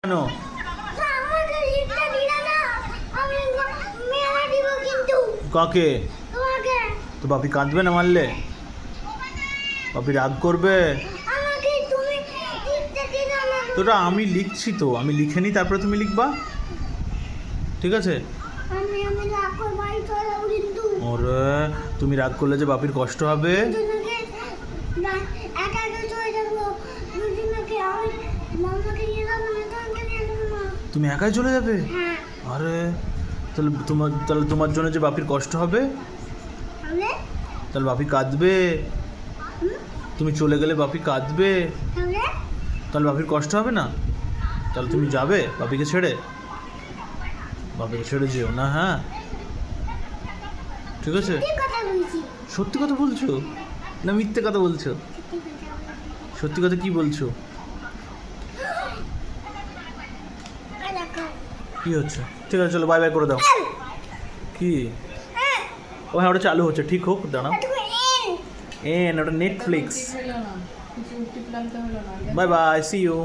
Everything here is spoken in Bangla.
কেন? কাকে? তো বাপি কাঁদবে না মারলে? বাপি রাগ করবে? তোটা আমি লিখছি তো, আমি লিখে নিই তারপরে তুমি লিখবা, ঠিক আছে? ওরে তুমি রাগ করলে যে বাপির কষ্ট হবে। তুমি একাই চলে যাবে? আরে তাহলে তোমার জন্য যে বাপির কষ্ট হবে, তাহলে বাপি কাঁদবে। তুমি চলে গেলে বাপি কাঁদবে, তাহলে বাপির কষ্ট হবে না? তাহলে তুমি যাবে বাপিকে ছেড়ে? বাপিকে ছেড়ে যেও না, হ্যাঁ ঠিক আছে? সত্যি কথা বলছো না মিথ্যে কথা বলছো? সত্যি কথা কি বলছো? কি হচ্ছে? ঠিক আছে চলো বাই বাই করে দাও। কি? ও হ্যাঁ ওটা চালু হচ্ছে, ঠিক হোক, দাঁড়াও। ওটা Netflix. Bye bye, see you.